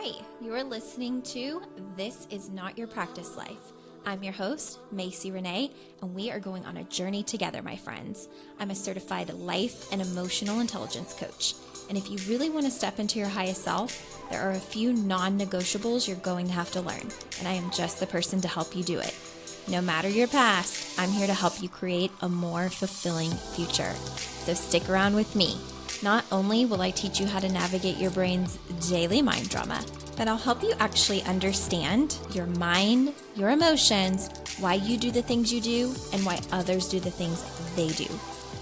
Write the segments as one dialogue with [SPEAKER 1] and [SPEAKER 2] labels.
[SPEAKER 1] Hi, you are listening to This Is Not Your Practice Life. I'm your host, Macie Renee, and we are going on a journey together, my friends. I'm a certified life and emotional intelligence coach. And if you really want to step into your highest self, there are a few non-negotiables you're going to have to learn, and I am just the person to help you do it. No matter your past, I'm here to help you create a more fulfilling future. So stick around with me. Not only will I teach you how to navigate your brain's daily mind drama, but I'll help you actually understand your mind, your emotions, why you do the things you do, and why others do the things they do.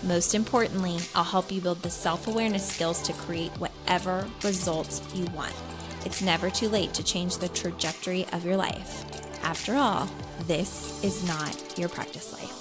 [SPEAKER 1] Most importantly, I'll help you build the self-awareness skills to create whatever results you want. It's never too late to change the trajectory of your life. After all, this is not your practice life.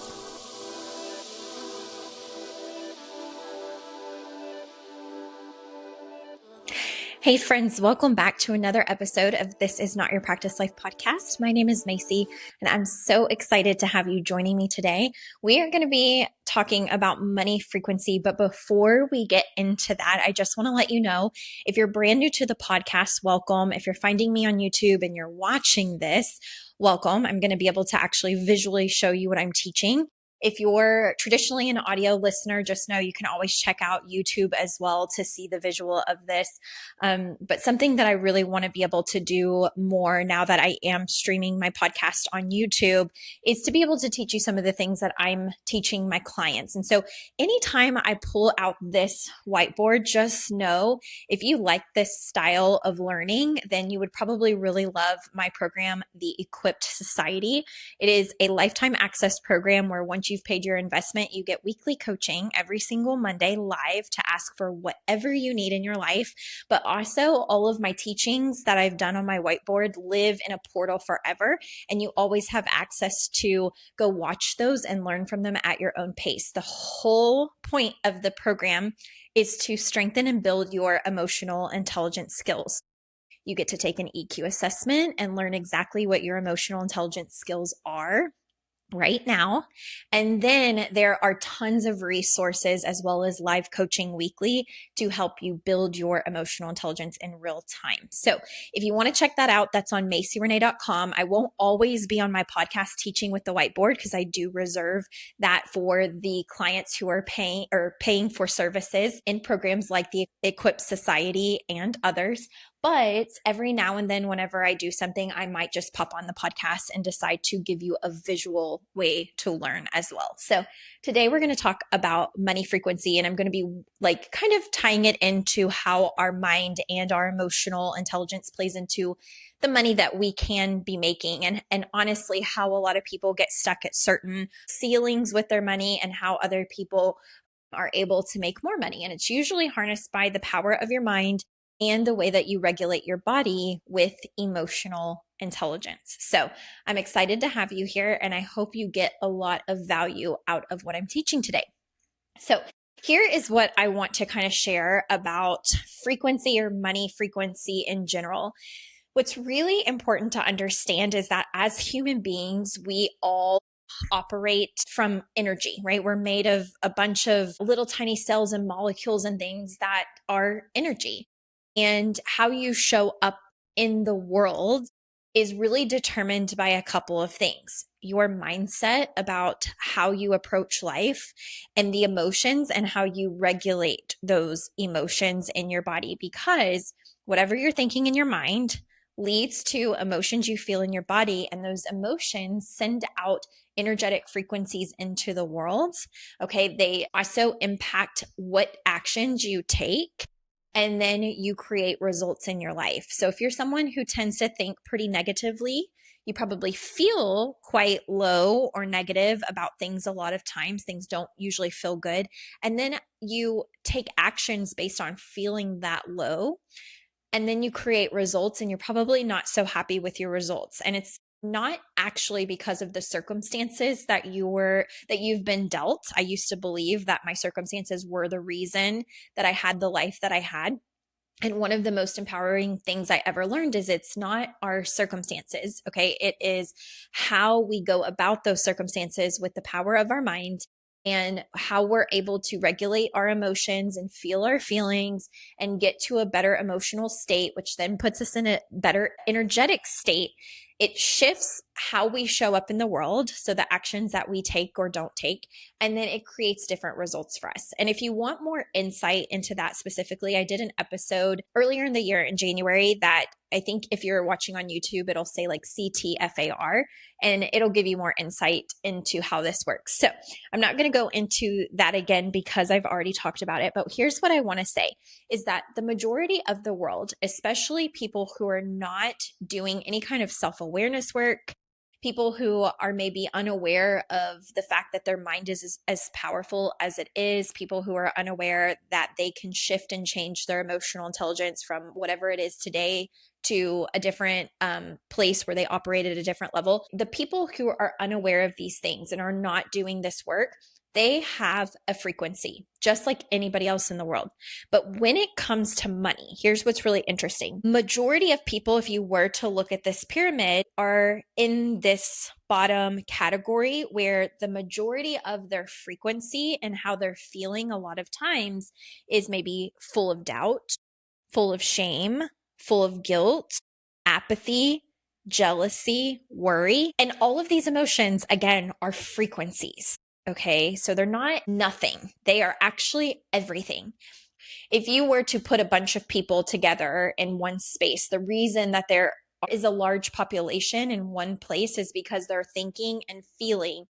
[SPEAKER 1] Hey friends, welcome back to another episode of This Is Not Your Practice Life podcast. My name is Macie, and I'm so excited to have you joining me today. We are going to be talking about money frequency, but before we get into that, I just want to let you know, if you're brand new to the podcast, welcome. If you're finding me on YouTube and you're watching this, welcome. I'm going to be able to actually visually show you what I'm teaching. If you're traditionally an audio listener, just know you can always check out YouTube as well to see the visual of this. But something that I really want to be able to do more now that I am streaming my podcast on YouTube is to be able to teach you some of the things that I'm teaching my clients. And so anytime I pull out this whiteboard, just know if you like this style of learning, then you would probably really love my program, The Equipped Society. It is a lifetime access program where once you've paid your investment, you get weekly coaching every single Monday live to ask for whatever you need in your life. But also all of my teachings that I've done on my whiteboard live in a portal forever. And you always have access to go watch those and learn from them at your own pace. The whole point of the program is to strengthen and build your emotional intelligence skills. You get to take an EQ assessment and learn exactly what your emotional intelligence skills are right now. And then there are tons of resources as well as live coaching weekly to help you build your emotional intelligence in real time. So if you want to check that out, that's on macierenee.com. I won't always be on my podcast teaching with the whiteboard because I do reserve that for the clients who are paying for services in programs like the Equipped Society and others. But every now and then, whenever I do something, I might just pop on the podcast and decide to give you a visual way to learn as well. So today we're going to talk about money frequency, and I'm going to be like kind of tying it into how our mind and our emotional intelligence plays into the money that we can be making, and honestly, how a lot of people get stuck at certain ceilings with their money and how other people are able to make more money. And it's usually harnessed by the power of your mind and the way that you regulate your body with emotional intelligence. So I'm excited to have you here, and I hope you get a lot of value out of what I'm teaching today. So here is what I want to kind of share about frequency or money frequency in general. What's really important to understand is that as human beings, we all operate from energy, right? We're made of a bunch of little tiny cells and molecules and things that are energy. And how you show up in the world is really determined by a couple of things. Your mindset about how you approach life and the emotions and how you regulate those emotions in your body, because whatever you're thinking in your mind leads to emotions you feel in your body, and those emotions send out energetic frequencies into the world. Okay, they also impact what actions you take, and then you create results in your life. So if you're someone who tends to think pretty negatively, you probably feel quite low or negative about things a lot of times. Things don't usually feel good. And then you take actions based on feeling that low, and then you create results, and you're probably not so happy with your results. And it's not actually because of the circumstances that you've been dealt. I used to believe that my circumstances were the reason that I had the life that I had. And one of the most empowering things I ever learned is it's not our circumstances, okay? It is how we go about those circumstances with the power of our mind and how we're able to regulate our emotions and feel our feelings and get to a better emotional state, which then puts us in a better energetic state. It shifts how we show up in the world, so the actions that we take or don't take, and then it creates different results for us. And if you want more insight into that specifically, I did an episode earlier in the year in January that I think if you're watching on YouTube, it'll say like CTFAR, and it'll give you more insight into how this works. So I'm not going to go into that again because I've already talked about it, but here's what I want to say is that the majority of the world, especially people who are not doing any kind of self-awareness work, people who are maybe unaware of the fact that their mind is as powerful as it is, people who are unaware that they can shift and change their emotional intelligence from whatever it is today to a different place where they operate at a different level. The people who are unaware of these things and are not doing this work, they have a frequency just like anybody else in the world. But when it comes to money, here's what's really interesting. Majority of people, if you were to look at this pyramid, are in this bottom category where the majority of their frequency and how they're feeling a lot of times is maybe full of doubt, full of shame, full of guilt, apathy, jealousy, worry. And all of these emotions, again, are frequencies. Okay. So they're not nothing. They are actually everything. If you were to put a bunch of people together in one space, the reason that there is a large population in one place is because they're thinking and feeling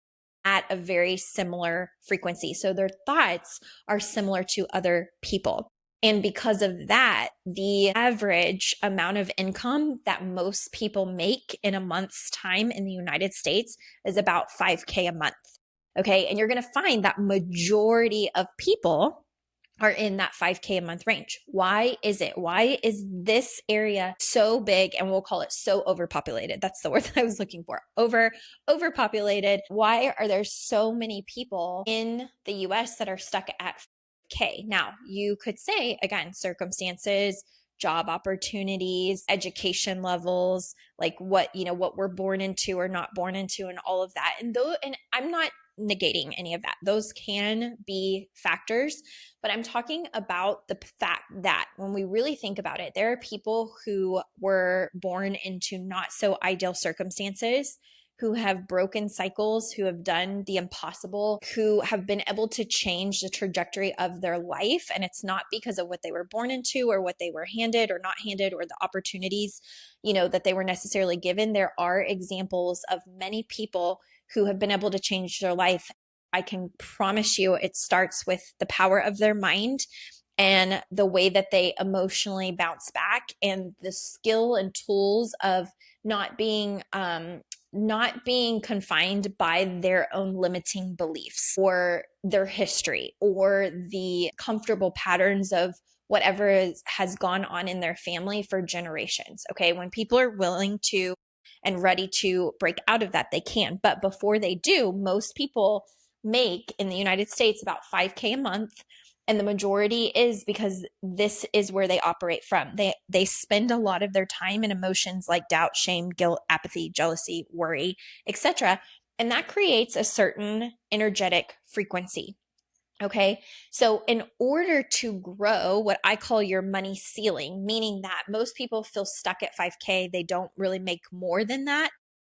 [SPEAKER 1] at a very similar frequency. So their thoughts are similar to other people. And because of that, the average amount of income that most people make in a month's time in the United States is about 5K a month. Okay. And you're going to find that majority of people are in that 5K a month range. Why is it? Why is this area so big? And we'll call it so overpopulated. That's the word that I was looking for. Overpopulated. Why are there so many people in the US that are stuck at K? Now, you could say, again, circumstances, job opportunities, education levels, like what we're born into or not born into, and all of that. And I'm not negating any of that. Those can be factors, but I'm talking about the fact that when we really think about it, there are people who were born into not so ideal circumstances, who have broken cycles, who have done the impossible, who have been able to change the trajectory of their life. And it's not because of what they were born into or what they were handed or not handed or the opportunities, that they were necessarily given. There are examples of many people who have been able to change their life. I can promise you it starts with the power of their mind and the way that they emotionally bounce back and the skill and tools of not being confined by their own limiting beliefs or their history or the comfortable patterns of whatever has gone on in their family for generations. Okay. When people are willing to and ready to break out of that, they can. But before they do, most people make in the United States about 5K a month. And the majority is because this is where they operate from. They spend a lot of their time in emotions like doubt, shame, guilt, apathy, jealousy, worry, etc. And that creates a certain energetic frequency. Okay. So in order to grow what I call your money ceiling, meaning that most people feel stuck at 5K, they don't really make more than that.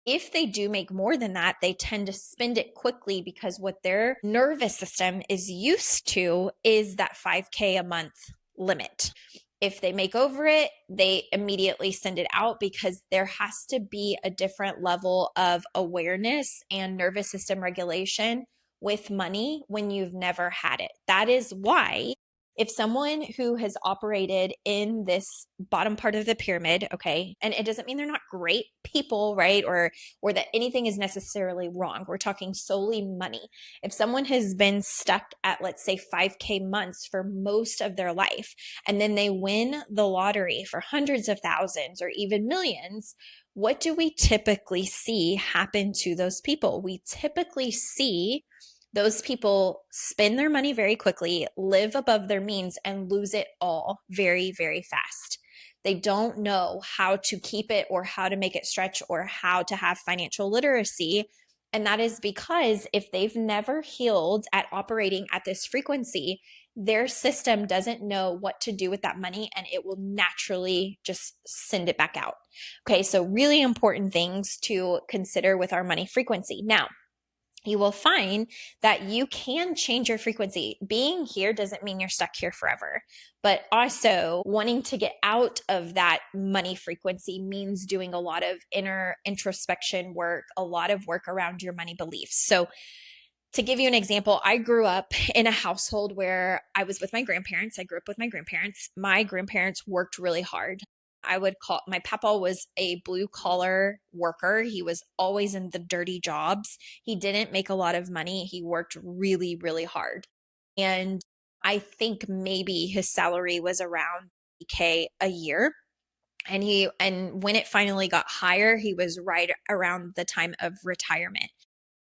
[SPEAKER 1] If they do make more than that, they tend to spend it quickly because what their nervous system is used to is that 5K a month limit. If they make over it, they immediately send it out because there has to be a different level of awareness and nervous system regulation with money when you've never had it. That is why if someone who has operated in this bottom part of the pyramid, okay, and it doesn't mean they're not great people, right? Or that anything is necessarily wrong. We're talking solely money. If someone has been stuck at, let's say, 5K months for most of their life, and then they win the lottery for hundreds of thousands or even millions, what do we typically see happen to those people? We typically see those people spend their money very quickly, live above their means, and lose it all very, very fast. They don't know how to keep it or how to make it stretch or how to have financial literacy. And that is because if they've never healed at operating at this frequency, their system doesn't know what to do with that money and it will naturally just send it back out. Okay, so really important things to consider with our money frequency. Now, you will find that you can change your frequency. Being here doesn't mean you're stuck here forever, but also wanting to get out of that money frequency means doing a lot of inner introspection work, a lot of work around your money beliefs. So to give you an example, I grew up in a household where I was with my grandparents. I grew up with my grandparents. My grandparents worked really hard. I would call my papa was a blue collar worker. He was always in the dirty jobs. He didn't make a lot of money. He worked really, really hard. And I think maybe his salary was around K a year. And when it finally got higher, he was right around the time of retirement.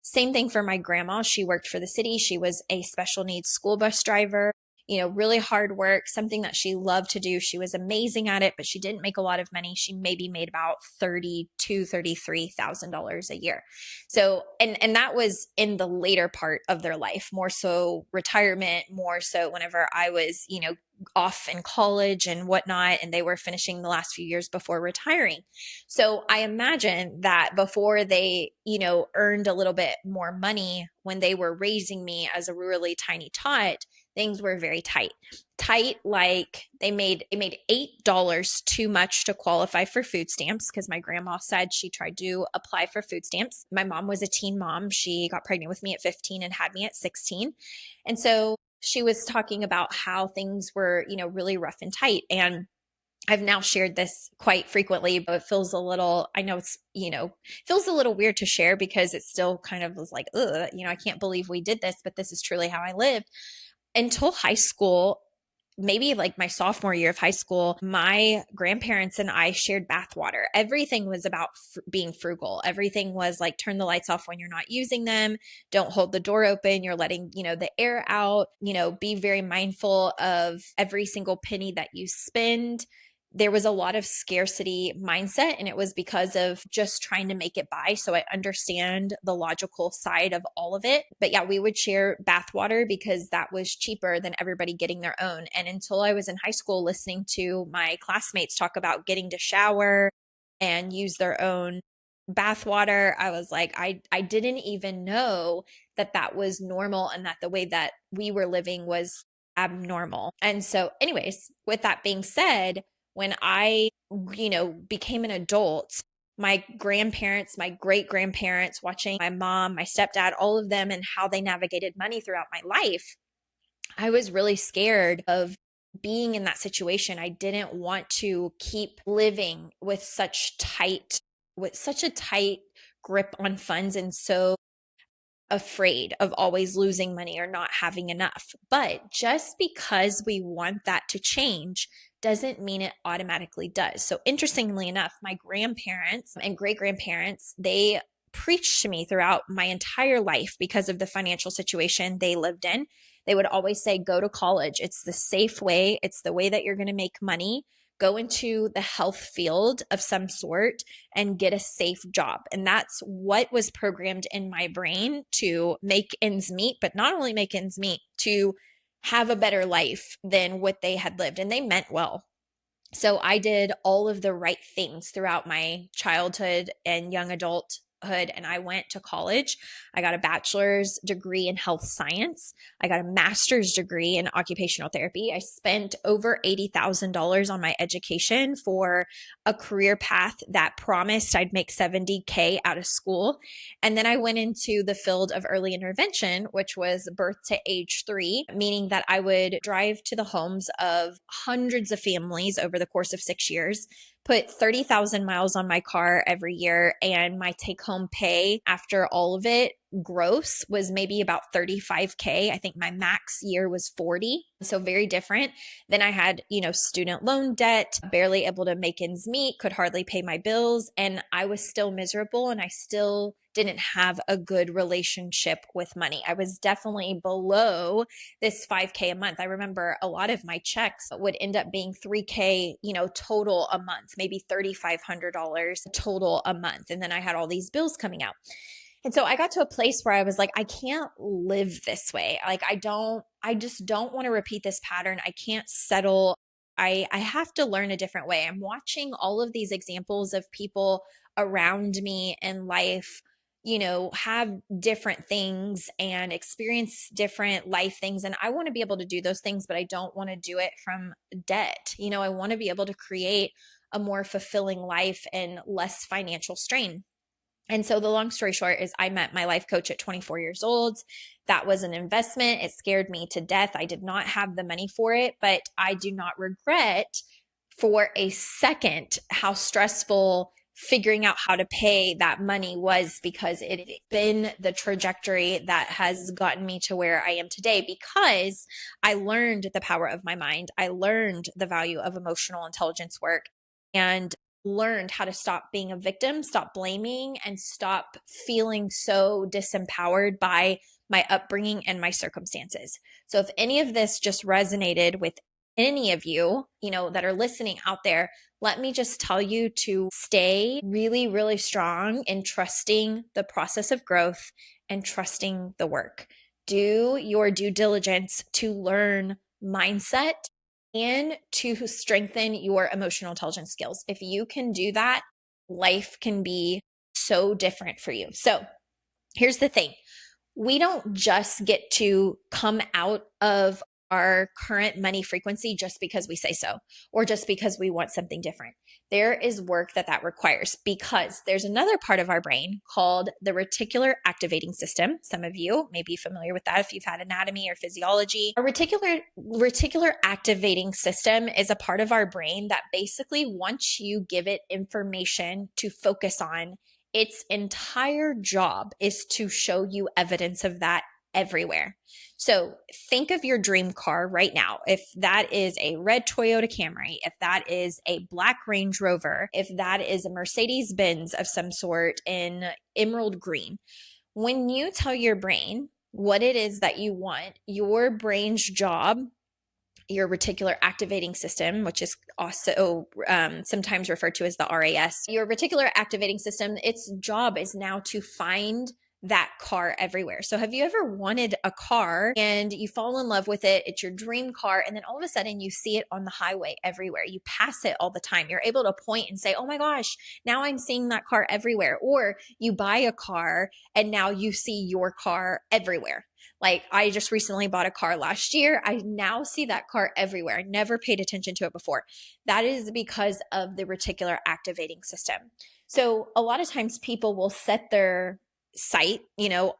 [SPEAKER 1] Same thing for my grandma. She worked for the city. She was a special needs school bus driver, really hard work, something that she loved to do. She was amazing at it, but she didn't make a lot of money. She maybe made about $33,000 a year. So, and that was in the later part of their life, more so retirement, more so whenever I was, off in college and whatnot, and they were finishing the last few years before retiring. So I imagine that before they, earned a little bit more money when they were raising me as a really tiny tot, things were very tight. Tight, like they made $8 too much to qualify for food stamps because my grandma said she tried to apply for food stamps. My mom was a teen mom. She got pregnant with me at 15 and had me at 16. And so she was talking about how things were, really rough and tight. And I've now shared this quite frequently, but it feels a little, I know it's, feels a little weird to share because it still kind of was like, ugh, I can't believe we did this, but this is truly how I lived. Until high school, maybe like my sophomore year of high school, my grandparents and I shared bathwater. Everything was about being frugal. Everything was like turn the lights off when you're not using them. Don't hold the door open. You're letting, the air out, be very mindful of every single penny that you spend. There was a lot of scarcity mindset, and it was because of just trying to make it by. So I understand the logical side of all of it. But yeah, we would share bathwater because that was cheaper than everybody getting their own. And until I was in high school, listening to my classmates talk about getting to shower and use their own bathwater, I was like, I didn't even know that that was normal and that the way that we were living was abnormal. And so, anyways, with that being said, when I, became an adult, my grandparents, my great grandparents, watching my mom, my stepdad, all of them and how they navigated money throughout my life, I was really scared of being in that situation. I didn't want to keep living with such a tight grip on funds and so afraid of always losing money or not having enough. But just because we want that to change doesn't mean it automatically does. So interestingly enough, my grandparents and great grandparents, they preached to me throughout my entire life because of the financial situation they lived in. They would always say, go to college. It's the safe way. It's the way that you're going to make money. Go into the health field of some sort and get a safe job. And that's what was programmed in my brain to make ends meet, but not only make ends meet, to have a better life than what they had lived. And they meant well. So I did all of the right things throughout my childhood and young adulthood, and I went to college. I got a bachelor's degree in health science. I got a master's degree in occupational therapy. I spent over $80,000 on my education for a career path that promised I'd make 70K out of school. And then I went into the field of early intervention, which was birth to age 3, meaning that I would drive to the homes of hundreds of families over the course of 6 years, put 30,000 miles on my car every year, and my take home pay after all of it gross was maybe about 35K. I think my max year was 40. So very different. Then I had, student loan debt, barely able to make ends meet, could hardly pay my bills. And I was still miserable and I still didn't have a good relationship with money. I was definitely below this 5K a month. I remember a lot of my checks would end up being 3K, total a month, maybe $3,500 total a month. And then I had all these bills coming out. And so I got to a place where I was like, I can't live this way. Like, I just don't want to repeat this pattern. I can't settle. I have to learn a different way. I'm watching all of these examples of people around me in life, have different things and experience different life things. And I want to be able to do those things, but I don't want to do it from debt. I want to be able to create a more fulfilling life and less financial strain. And so the long story short is I met my life coach at 24 years old. That was an investment. It scared me to death. I did not have the money for it, but I do not regret for a second how stressful figuring out how to pay that money was, because it had been the trajectory that has gotten me to where I am today, because I learned the power of my mind. I learned the value of emotional intelligence work, and learned how to stop being a victim, stop blaming, and stop feeling so disempowered by my upbringing and my circumstances. So if any of this just resonated with any of you, that are listening out there, let me just tell you to stay really, really strong in trusting the process of growth and trusting the work. Do your due diligence to learn mindset and to strengthen your emotional intelligence skills. If you can do that, life can be so different for you. So here's the thing. We don't just get to come out of our current money frequency just because we say so, or just because we want something different. There is work that requires, because there's another part of our brain called the reticular activating system. Some of you may be familiar with that if you've had anatomy or physiology. A reticular activating system is a part of our brain that basically, once you give it information to focus on, its entire job is to show you evidence of that everywhere. So think of your dream car right now. If that is a red Toyota Camry, if that is a black Range Rover, if that is a Mercedes Benz of some sort in emerald green, when you tell your brain what it is that you want, your brain's job, your reticular activating system, which is also sometimes referred to as the RAS. Your reticular activating system, its job is now to find that car everywhere. So have you ever wanted a car and you fall in love with it? It's your dream car. And then all of a sudden you see it on the highway everywhere. You pass it all the time. You're able to point and say, oh my gosh, now I'm seeing that car everywhere. Or you buy a car and now you see your car everywhere. Like, I just recently bought a car last year. I now see that car everywhere. I never paid attention to it before. That is because of the reticular activating system. So a lot of times people will set their sight,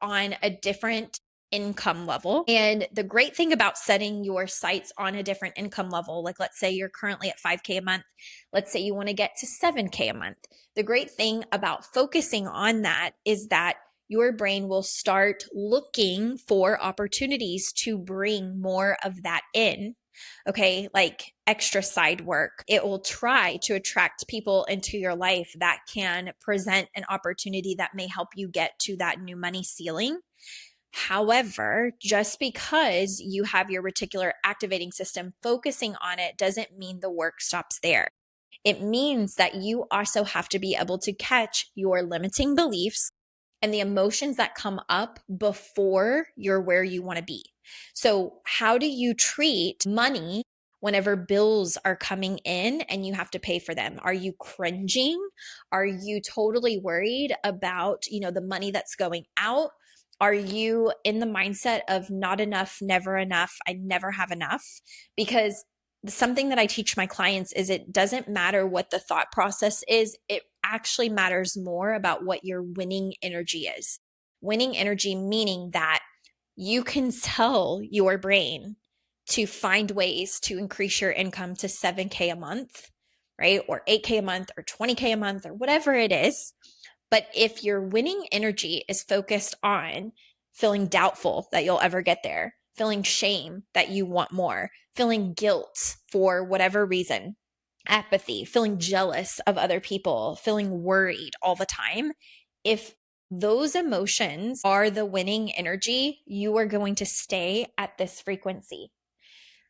[SPEAKER 1] on a different income level. And the great thing about setting your sights on a different income level, like let's say you're currently at 5K a month, let's say you want to get to 7K a month. The great thing about focusing on that is that your brain will start looking for opportunities to bring more of that in. Okay, like extra side work. It will try to attract people into your life that can present an opportunity that may help you get to that new money ceiling. However, just because you have your reticular activating system focusing on it doesn't mean the work stops there. It means that you also have to be able to catch your limiting beliefs and the emotions that come up before you're where you want to be. So how do you treat money whenever bills are coming in and you have to pay for them? Are you cringing? Are you totally worried about, the money that's going out? Are you in the mindset of not enough, never enough, I never have enough? Because something that I teach my clients is it doesn't matter what the thought process is. It actually matters more about what your winning energy is. Winning energy meaning that you can tell your brain to find ways to increase your income to 7K a month, right? Or 8K a month or 20K a month or whatever it is. But if your winning energy is focused on feeling doubtful that you'll ever get there, feeling shame that you want more, feeling guilt for whatever reason, apathy, feeling jealous of other people, feeling worried all the time, if those emotions are the winning energy, you are going to stay at this frequency.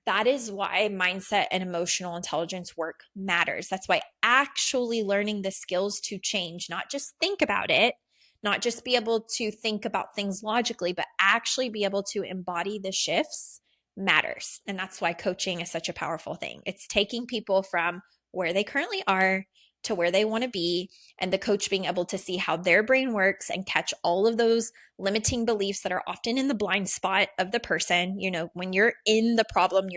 [SPEAKER 1] That is why mindset and emotional intelligence work matters. That's why actually learning the skills to change, not just think about it, not just be able to think about things logically, but actually be able to embody the shifts matters. And that's why coaching is such a powerful thing. It's taking people from where they currently are to where they want to be, and the coach being able to see how their brain works and catch all of those limiting beliefs that are often in the blind spot of the person. You know, when you're in the problem,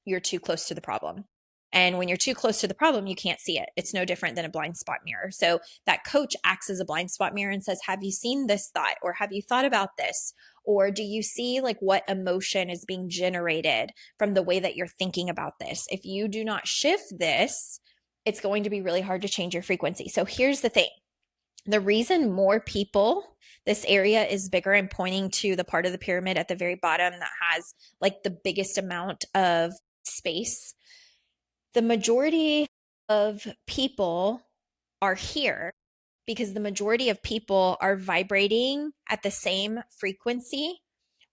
[SPEAKER 1] you're too close to the problem. And when you're too close to the problem, you can't see it. It's no different than a blind spot mirror. So that coach acts as a blind spot mirror and says, have you seen this thought? Or have you thought about this? Or do you see like what emotion is being generated from the way that you're thinking about this? If you do not shift this, it's going to be really hard to change your frequency. So here's the thing. The reason more people, this area is bigger, and pointing to the part of the pyramid at the very bottom that has like the biggest amount of space. The majority of people are here because the majority of people are vibrating at the same frequency,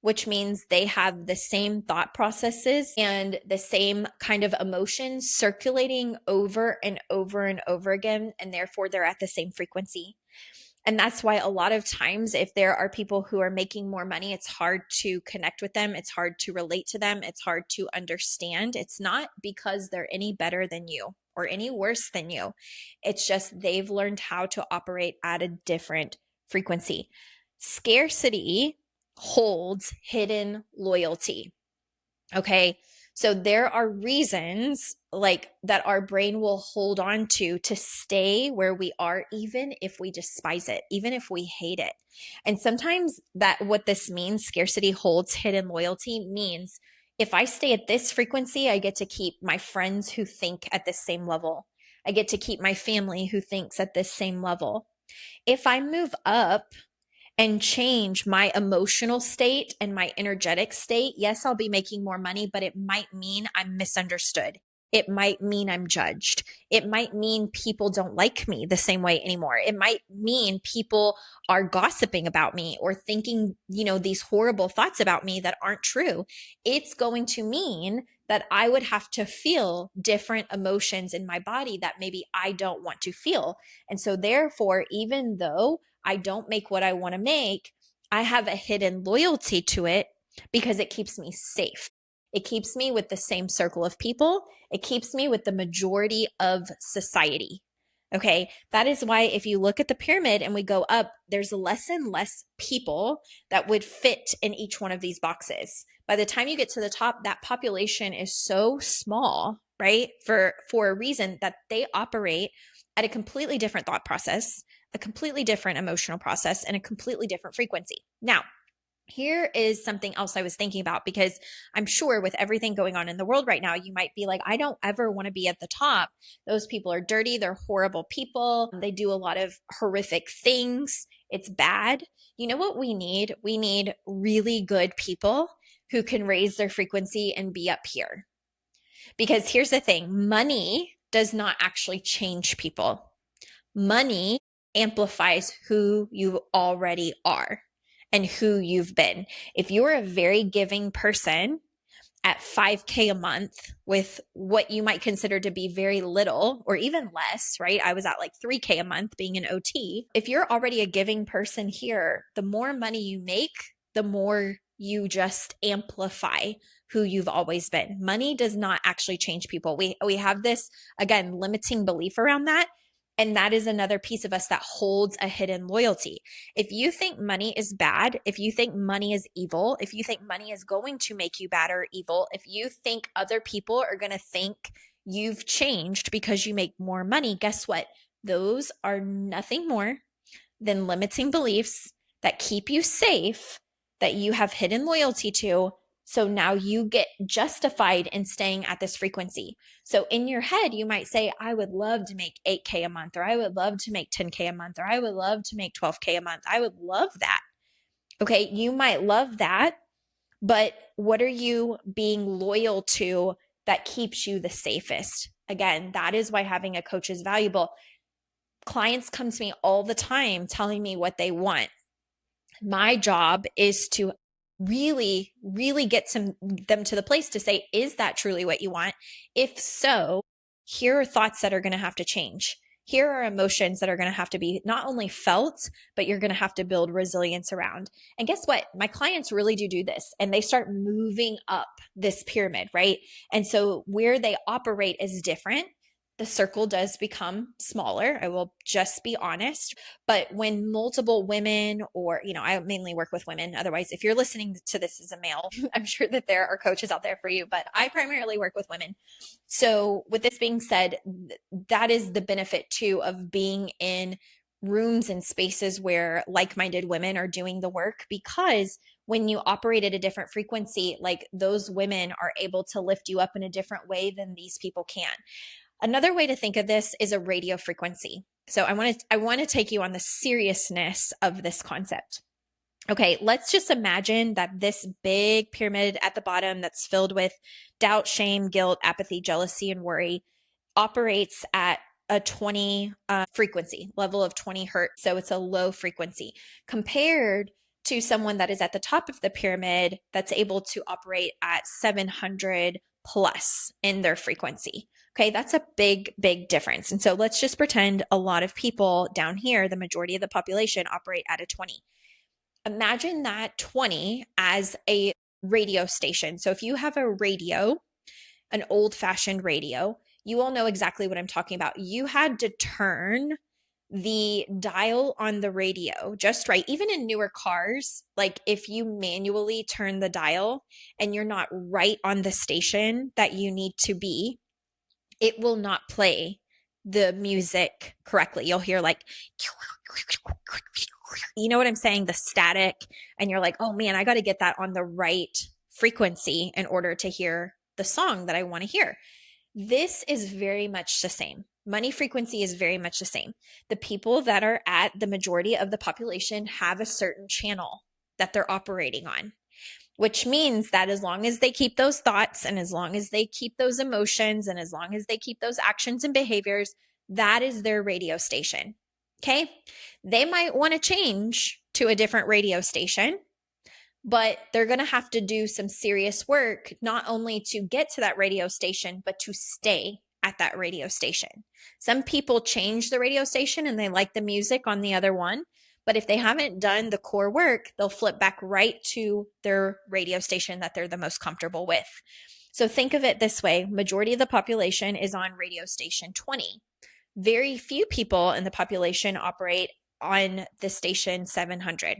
[SPEAKER 1] which means they have the same thought processes and the same kind of emotions circulating over and over and over again. And therefore, they're at the same frequency. And that's why a lot of times, if there are people who are making more money, it's hard to connect with them. It's hard to relate to them. It's hard to understand. It's not because they're any better than you or any worse than you. It's just they've learned how to operate at a different frequency. Scarcity holds hidden loyalty. Okay. So there are reasons like that our brain will hold on to stay where we are, even if we despise it, even if we hate it. And sometimes what this means, scarcity holds hidden loyalty, means if I stay at this frequency, I get to keep my friends who think at the same level. I get to keep my family who thinks at this same level. If I move up and change my emotional state and my energetic state, yes, I'll be making more money, but it might mean I'm misunderstood. It might mean I'm judged. It might mean people don't like me the same way anymore. It might mean people are gossiping about me or thinking, these horrible thoughts about me that aren't true. It's going to mean that I would have to feel different emotions in my body that maybe I don't want to feel. And so therefore, even though I don't make what I want to make, I have a hidden loyalty to it because it keeps me safe. It keeps me with the same circle of people. It keeps me with the majority of society. Okay. That is why if you look at the pyramid and we go up, there's less and less people that would fit in each one of these boxes. By the time you get to the top, that population is so small, right? For a reason that they operate at a completely different thought process, a completely different emotional process, and a completely different frequency. Now, here is something else I was thinking about, because I'm sure with everything going on in the world right now, you might be like, I don't ever want to be at the top. Those people are dirty. They're horrible people. They do a lot of horrific things. It's bad. You know what we need? We need really good people who can raise their frequency and be up here. Because here's the thing, money does not actually change people. Money amplifies who you already are and who you've been. If you're a very giving person at $5K a month with what you might consider to be very little or even less, right? I was at like $3K a month being an OT. If you're already a giving person here, the more money you make, the more you just amplify who you've always been. Money does not actually change people. We have this, again, limiting belief around that. And that is another piece of us that holds a hidden loyalty. If you think money is bad, if you think money is evil, if you think money is going to make you bad or evil, if you think other people are going to think you've changed because you make more money, guess what? Those are nothing more than limiting beliefs that keep you safe, that you have hidden loyalty to. So now you get justified in staying at this frequency. So in your head, you might say, I would love to make 8K a month, or I would love to make 10K a month, or I would love to make 12K a month. I would love that. Okay. You might love that, but what are you being loyal to that keeps you the safest? Again, that is why having a coach is valuable. Clients come to me all the time telling me what they want. My job is to really, really get them to the place to say, is that truly what you want? If so, here are thoughts that are going to have to change. here are emotions that are going to have to be not only felt, but you're going to have to build resilience around. And guess what? My clients really do this, and they start moving up this pyramid, right? And so where they operate is different. The circle does become smaller. I will just be honest. But when multiple women, or, I mainly work with women. Otherwise, if you're listening to this as a male, I'm sure that there are coaches out there for you, but I primarily work with women. So with this being said, that is the benefit too of being in rooms and spaces where like-minded women are doing the work, because when you operate at a different frequency, like those women are able to lift you up in a different way than these people can. Another way to think of this is a radio frequency. So I want to take you on the seriousness of this concept. Okay, let's just imagine that this big pyramid at the bottom that's filled with doubt, shame, guilt, apathy, jealousy, and worry operates at a 20 frequency level of 20 hertz. So it's a low frequency compared to someone that is at the top of the pyramid that's able to operate at 700 plus in their frequency. Okay, that's a big, big difference. And so let's just pretend a lot of people down here, the majority of the population, operate at a 20. Imagine that 20 as a radio station. So if you have a radio, an old-fashioned radio, you all know exactly what I'm talking about. You had to turn the dial on the radio just right. Even in newer cars, like if you manually turn the dial and you're not right on the station that you need to be, it will not play the music correctly. You'll hear like, you know what I'm saying? The static. And you're like, oh man, I got to get that on the right frequency in order to hear the song that I want to hear. This is very much the same. Money frequency is very much the same. The people that are at the majority of the population have a certain channel that they're operating on, which means that as long as they keep those thoughts, and as long as they keep those emotions, and as long as they keep those actions and behaviors, that is their radio station. Okay. They might want to change to a different radio station, but they're going to have to do some serious work, not only to get to that radio station, but to stay at that radio station. Some people change the radio station and they like the music on the other one, but if they haven't done the core work, they'll flip back right to their radio station that they're the most comfortable with. So think of it this way. Majority of the population is on radio station 20. Very few people in the population operate on the station 700.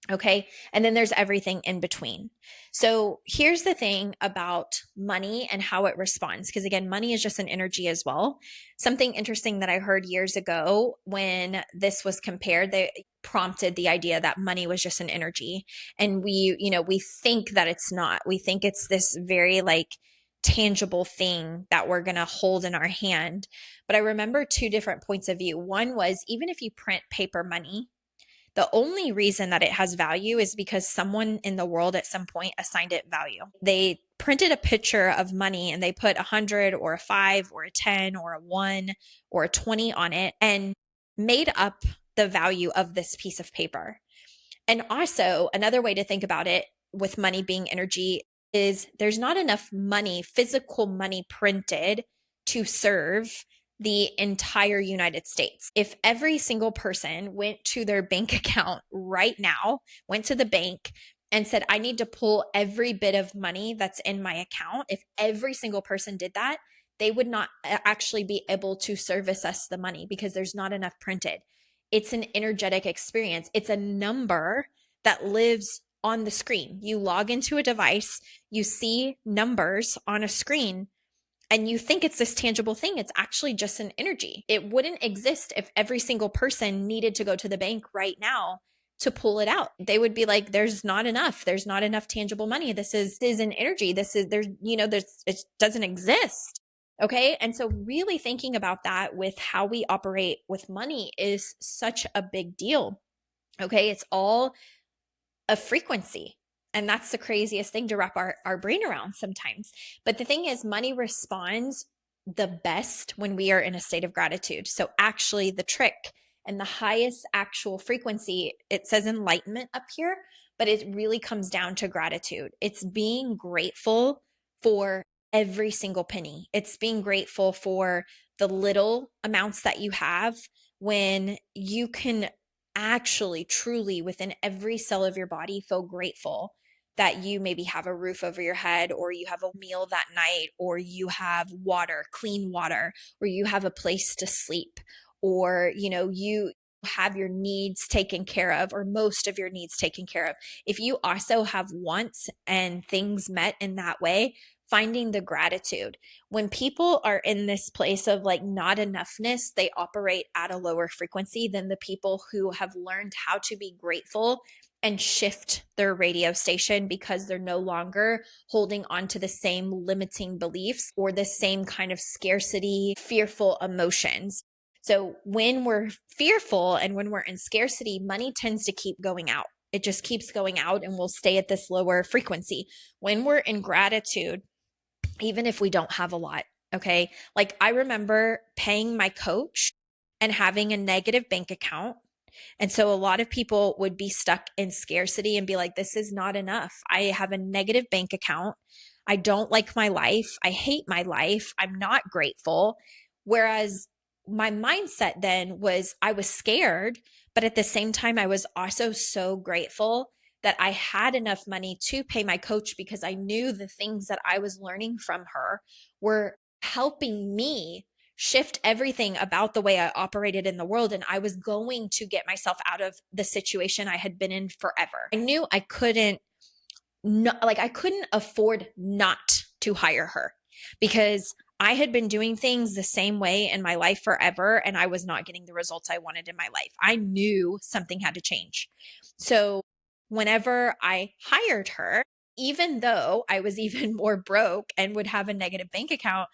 [SPEAKER 1] Okay. And then there's everything in between. So here's the thing about money and how it responds. Because again, money is just an energy as well. Something interesting that I heard years ago when this was compared, they prompted the idea that money was just an energy. And we think that it's not. We think it's this very tangible thing that we're going to hold in our hand. But I remember two different points of view. One was, even if you print paper money, the only reason that it has value is because someone in the world at some point assigned it value. They printed a picture of money and they put 100 or a 5 or a 10 or a 1 or a 20 on it and made up the value of this piece of paper. And also, another way to think about it with money being energy is there's not enough money, physical money printed to serve the entire United States. If every single person went to their bank account right now, went to the bank and said, I need to pull every bit of money that's in my account, if every single person did that, they would not actually be able to service us the money because there's not enough printed. It's an energetic experience. It's a number that lives on the screen. You log into a device, you see numbers on a screen, and you think it's this tangible thing. It's actually just an energy. It wouldn't exist if every single person needed to go to the bank right now to pull it out. They would be like, there's not enough. There's not enough tangible money. This is an energy. It doesn't exist. Okay. And so really thinking about that with how we operate with money is such a big deal. Okay. It's all a frequency. And that's the craziest thing to wrap our brain around sometimes. But the thing is, money responds the best when we are in a state of gratitude. So actually the trick and the highest actual frequency, it says enlightenment up here, but it really comes down to gratitude. It's being grateful for every single penny. It's being grateful for the little amounts that you have when you can actually, truly, within every cell of your body, feel grateful that you maybe have a roof over your head, or you have a meal that night, or you have water, clean water, or you have a place to sleep, or, you have your needs taken care of, or most of your needs taken care of. If you also have wants and things met in that way, finding the gratitude. When people are in this place of like not enoughness, they operate at a lower frequency than the people who have learned how to be grateful and shift their radio station, because they're no longer holding on to the same limiting beliefs or the same kind of scarcity, fearful emotions. So when we're fearful and when we're in scarcity, money tends to keep going out. It just keeps going out and we'll stay at this lower frequency. When we're in gratitude, even if we don't have a lot, okay? Like I remember paying my coach and having a negative bank account. And so a lot of people would be stuck in scarcity and be like, this is not enough. I have a negative bank account. I don't like my life. I hate my life. I'm not grateful. Whereas my mindset then was I was scared, but at the same time, I was also so grateful that I had enough money to pay my coach, because I knew the things that I was learning from her were helping me shift everything about the way I operated in the world. And I was going to get myself out of the situation I had been in forever. I knew I couldn't, I couldn't afford not to hire her, because I had been doing things the same way in my life forever, and I was not getting the results I wanted in my life. I knew something had to change. So whenever I hired her, even though I was even more broke and would have a negative bank account,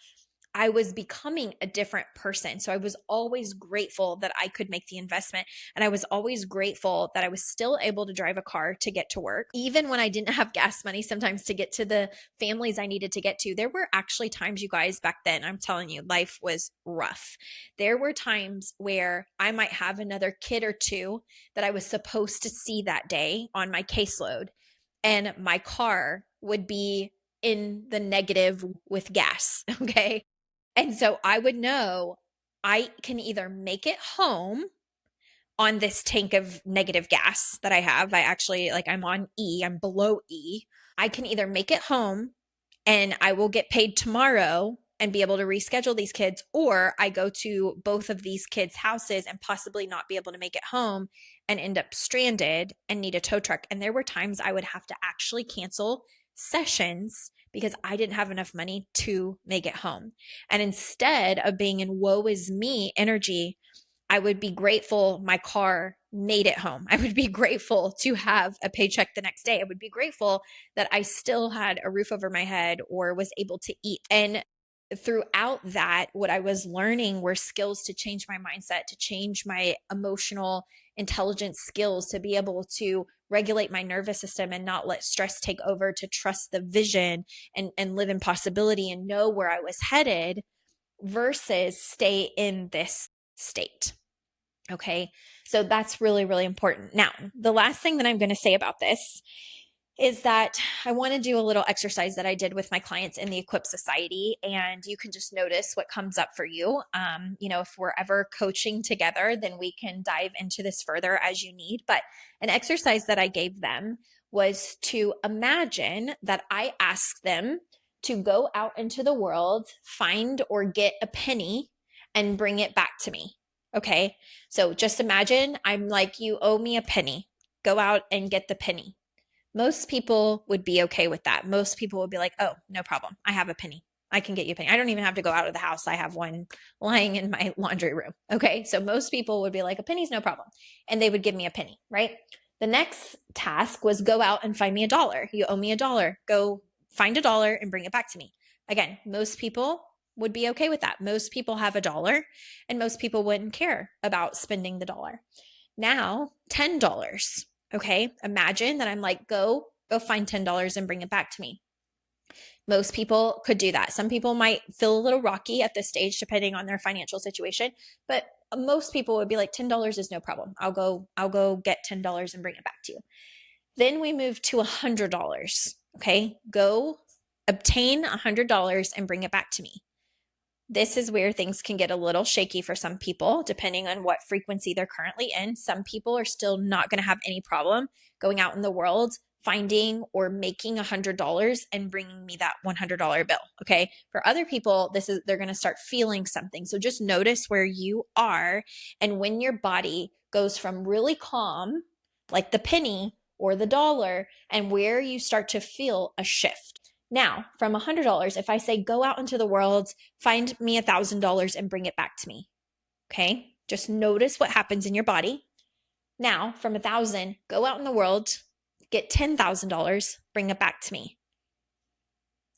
[SPEAKER 1] I was becoming a different person. So I was always grateful that I could make the investment. And I was always grateful that I was still able to drive a car to get to work. Even when I didn't have gas money sometimes to get to the families I needed to get to, there were actually times, you guys, back then, I'm telling you, life was rough. There were times where I might have another kid or two that I was supposed to see that day on my caseload, and my car would be in the negative with gas. Okay. And so I would know I can either make it home on this tank of negative gas that I have. I actually, I'm on E, I'm below E. I can either make it home and I will get paid tomorrow and be able to reschedule these kids, or I go to both of these kids' houses and possibly not be able to make it home and end up stranded and need a tow truck. And there were times I would have to actually cancel sessions because I didn't have enough money to make it home. And instead of being in woe is me energy, I would be grateful my car made it home. I would be grateful to have a paycheck the next day. I would be grateful that I still had a roof over my head or was able to eat. And throughout that, what I was learning were skills to change my mindset, to change my emotional intelligence skills, to be able to regulate my nervous system and not let stress take over, to trust the vision and live in possibility and know where I was headed versus stay in this state. Okay. So that's really, really important. Now, the last thing that I'm going to say about this is that I want to do a little exercise that I did with my clients in the Equip Society, and you can just notice what comes up for you. If we're ever coaching together, then we can dive into this further as you need. But an exercise that I gave them was to imagine that I asked them to go out into the world, find or get a penny, and bring it back to me. Okay. So just imagine I'm like, you owe me a penny. Go out and get the penny. Most people would be okay with that. Most people would be like, oh, no problem. I have a penny. I can get you a penny. I don't even have to go out of the house. I have one lying in my laundry room. Okay. So most people would be like, a penny's no problem. And they would give me a penny, right? The next task was go out and find me a dollar. You owe me a dollar. Go find a dollar and bring it back to me. Again, most people would be okay with that. Most people have a dollar and most people wouldn't care about spending the dollar. Now, $10. Okay. Imagine that I'm like, go find $10 and bring it back to me. Most people could do that. Some people might feel a little rocky at this stage, depending on their financial situation, but most people would be like, $10 is no problem. I'll go get $10 and bring it back to you. Then we move to $100. Okay. Go obtain $100 and bring it back to me. This is where things can get a little shaky for some people, depending on what frequency they're currently in. Some people are still not going to have any problem going out in the world, finding or making $100 and bringing me that $100 bill. Okay. For other people, they're going to start feeling something. So just notice where you are and when your body goes from really calm, like the penny or the dollar, and where you start to feel a shift. Now, from $100, if I say, go out into the world, find me $1,000 and bring it back to me. Okay. Just notice what happens in your body. Now, from 1,000, go out in the world, get $10,000, bring it back to me.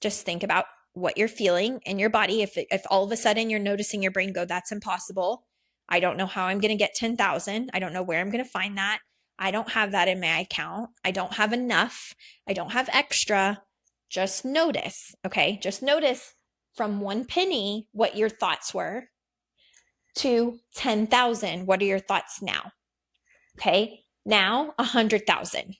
[SPEAKER 1] Just think about what you're feeling in your body. If all of a sudden you're noticing your brain go, that's impossible. I don't know how I'm going to get 10,000. I don't know where I'm going to find that. I don't have that in my account. I don't have enough. I don't have extra. Just notice, okay? Just notice from 1 penny what your thoughts were to 10,000. What are your thoughts now? Okay, now 100,000.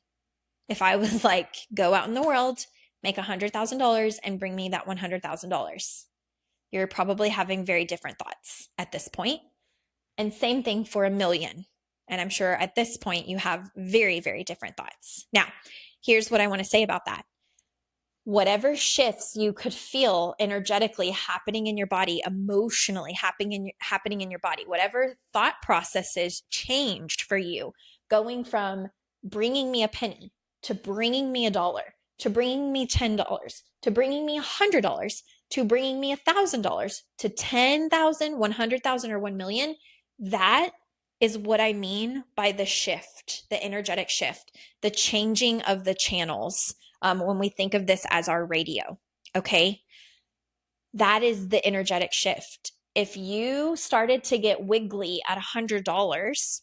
[SPEAKER 1] If I was like, go out in the world, make $100,000 and bring me that $100,000, you're probably having very different thoughts at this point. And same thing for 1,000,000. And I'm sure at this point you have very, very different thoughts. Now, here's what I want to say about that. Whatever shifts you could feel energetically happening in your body, emotionally happening in your body, whatever thought processes changed for you, going from bringing me a penny to bringing me $1, to bringing me $10, to bringing me $100, to bringing me $1,000, to 10,000, 100,000, or 1,000,000, that is what I mean by the shift, the energetic shift, the changing of the channels. When we think of this as our radio, okay? That is the energetic shift. If you started to get wiggly at $100,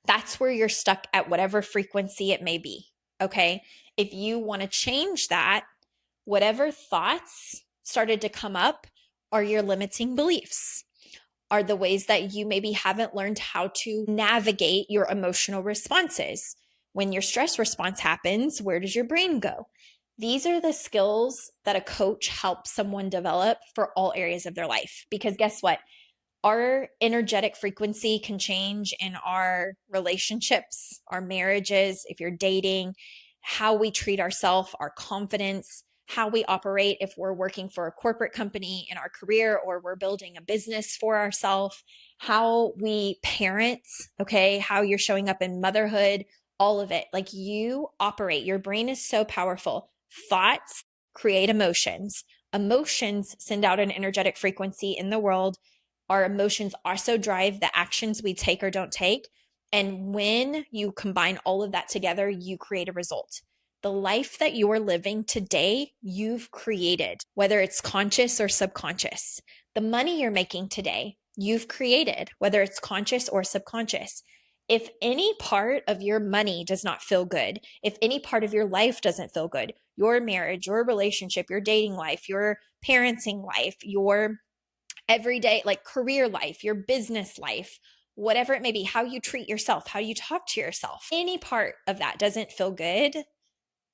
[SPEAKER 1] that's where you're stuck at whatever frequency it may be, okay? If you want to change that, whatever thoughts started to come up are your limiting beliefs, are the ways that you maybe haven't learned how to navigate your emotional responses. When your stress response happens, where does your brain go? These are the skills that a coach helps someone develop for all areas of their life. Because guess what? Our energetic frequency can change in our relationships, our marriages, if you're dating, how we treat ourselves, our confidence, how we operate if we're working for a corporate company in our career or we're building a business for ourselves, how we parent, okay, how you're showing up in motherhood, all of it. Like you operate, your brain is so powerful. Thoughts create emotions. Emotions send out an energetic frequency in the world. Our emotions also drive the actions we take or don't take. And when you combine all of that together, you create a result. The life that you're living today, you've created, whether it's conscious or subconscious. The money you're making today, you've created, whether it's conscious or subconscious. If any part of your money does not feel good, if any part of your life doesn't feel good, your marriage, your relationship, your dating life, your parenting life, your everyday, like career life, your business life, whatever it may be, how you treat yourself, how you talk to yourself, any part of that doesn't feel good,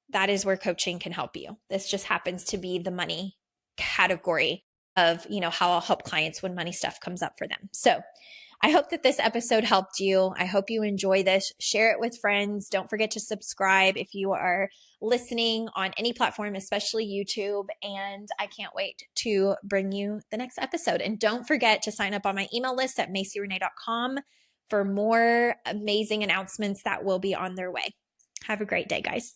[SPEAKER 1] that is where coaching can help you. This just happens to be the money category of, how I'll help clients when money stuff comes up for them. So I hope that this episode helped you. I hope you enjoy this. Share it with friends. Don't forget to subscribe if you are listening on any platform, especially YouTube. And I can't wait to bring you the next episode. And don't forget to sign up on my email list at macierenee.com for more amazing announcements that will be on their way. Have a great day, guys.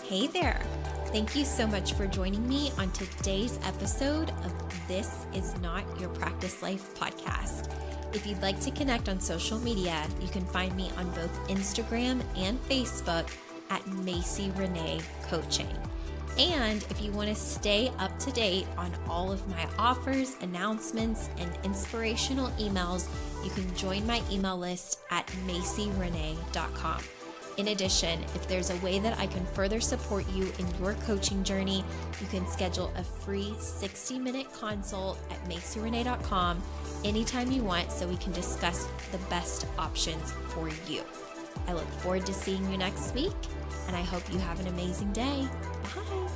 [SPEAKER 1] Hey there. Thank you so much for joining me on today's episode of This Is Not Your Practice Life podcast. If you'd like to connect on social media, you can find me on both Instagram and Facebook at Macie Renee Coaching. And if you want to stay up to date on all of my offers, announcements, and inspirational emails, you can join my email list at macierenee.com. In addition, if there's a way that I can further support you in your coaching journey, you can schedule a free 60-minute consult at macierenee.com anytime you want so we can discuss the best options for you. I look forward to seeing you next week, and I hope you have an amazing day. Bye.